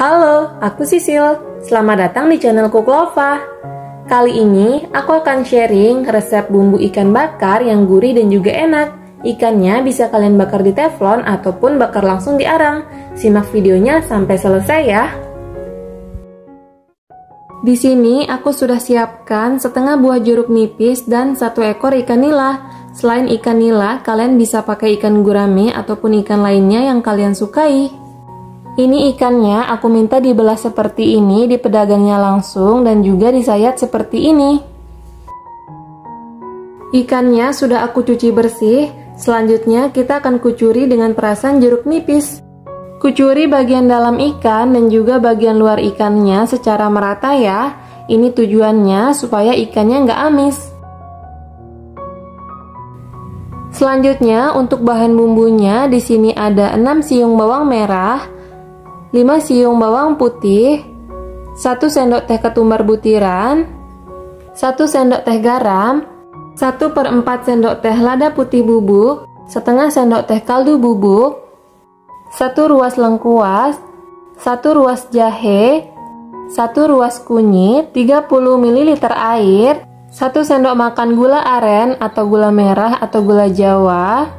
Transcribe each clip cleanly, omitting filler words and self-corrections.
Halo, aku Sisil. Selamat datang di channel Kuklova. Kali ini aku akan sharing resep bumbu ikan bakar yang gurih dan juga enak. Ikannya bisa kalian bakar di teflon ataupun bakar langsung di arang. Simak videonya sampai selesai ya. Di sini aku sudah siapkan setengah buah jeruk nipis dan 1 ekor ikan nila. Selain ikan nila, kalian bisa pakai ikan gurame ataupun ikan lainnya yang kalian sukai. Ini ikannya aku minta dibelah seperti ini di pedagangnya langsung dan juga disayat seperti ini. Ikannya sudah aku cuci bersih. Selanjutnya kita akan kucuri dengan perasan jeruk nipis. Kucuri bagian dalam ikan dan juga bagian luar ikannya secara merata ya. Ini tujuannya supaya ikannya nggak amis. Selanjutnya untuk bahan bumbunya di sini ada 6 siung bawang merah, 5 siung bawang putih, 1 sendok teh ketumbar butiran, 1 sendok teh garam, 1/4 sendok teh lada putih bubuk, setengah sendok teh kaldu bubuk, 1 ruas lengkuas, 1 ruas jahe, 1 ruas kunyit, 30 ml air, 1 sendok makan gula aren atau gula merah atau gula jawa,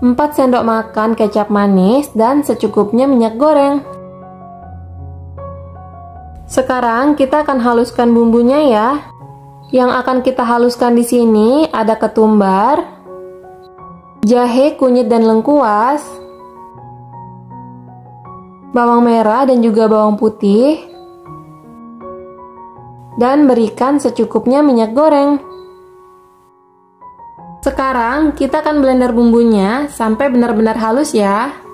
4 sendok makan kecap manis, dan secukupnya minyak goreng. Sekarang kita akan haluskan bumbunya ya. Yang akan kita haluskan di sini ada ketumbar, jahe, kunyit dan lengkuas, bawang merah dan juga bawang putih, dan berikan secukupnya minyak goreng. Sekarang kita akan blender bumbunya sampai benar-benar halus ya.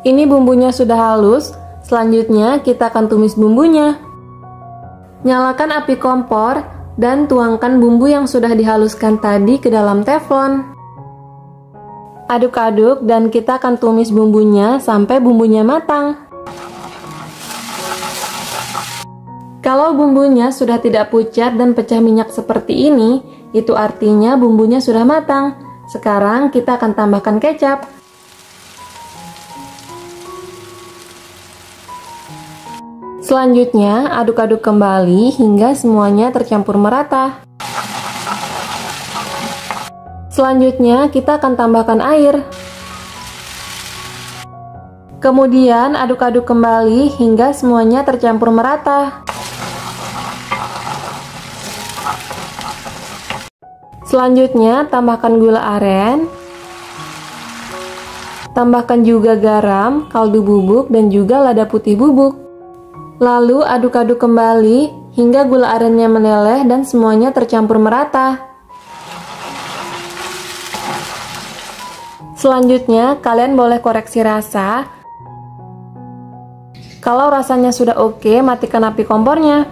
Ini bumbunya sudah halus, selanjutnya kita akan tumis bumbunya. Nyalakan api kompor dan tuangkan bumbu yang sudah dihaluskan tadi ke dalam teflon. Aduk-aduk dan kita akan tumis bumbunya sampai bumbunya matang. Kalau bumbunya sudah tidak pucat dan pecah minyak seperti ini, itu artinya bumbunya sudah matang. Sekarang kita akan tambahkan kecap. Selanjutnya, aduk-aduk kembali hingga semuanya tercampur merata. Selanjutnya, kita akan tambahkan air. Kemudian, aduk-aduk kembali hingga semuanya tercampur merata. Selanjutnya, tambahkan gula aren. Tambahkan juga garam, kaldu bubuk, dan juga lada putih bubuk. Lalu aduk-aduk kembali hingga gula arennya meleleh dan semuanya tercampur merata. Selanjutnya, kalian boleh koreksi rasa. Kalau rasanya sudah oke, matikan api kompornya.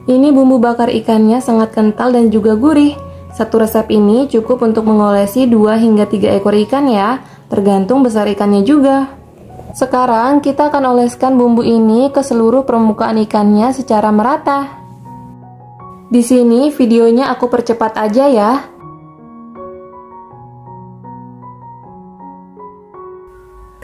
Ini bumbu bakar ikannya sangat kental dan juga gurih. Satu resep ini cukup untuk mengolesi 2 hingga 3 ekor ikan ya. Tergantung besar ikannya juga. Sekarang kita akan oleskan bumbu ini ke seluruh permukaan ikannya secara merata. Di sini videonya aku percepat aja ya.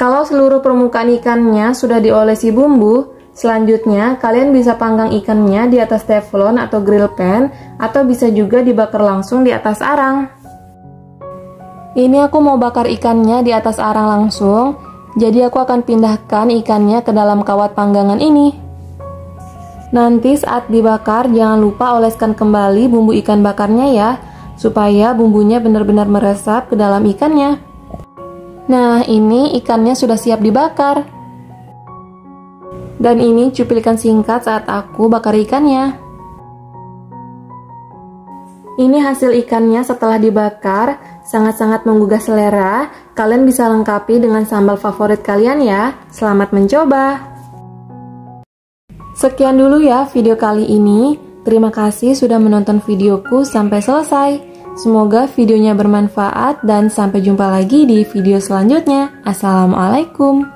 Kalau seluruh permukaan ikannya sudah diolesi bumbu, selanjutnya kalian bisa panggang ikannya di atas teflon atau grill pan, atau bisa juga dibakar langsung di atas arang. Ini aku mau bakar ikannya di atas arang langsung, jadi aku akan pindahkan ikannya ke dalam kawat panggangan ini. Nanti saat dibakar jangan lupa oleskan kembali bumbu ikan bakarnya ya, supaya bumbunya benar-benar meresap ke dalam ikannya. Nah, ini ikannya sudah siap dibakar. Dan ini cuplikan singkat saat aku bakar ikannya. Ini hasil ikannya setelah dibakar, sangat-sangat menggugah selera. Kalian bisa lengkapi dengan sambal favorit kalian ya. Selamat mencoba. Sekian dulu ya video kali ini. Terima kasih sudah menonton videoku sampai selesai. Semoga videonya bermanfaat dan sampai jumpa lagi di video selanjutnya. Assalamualaikum.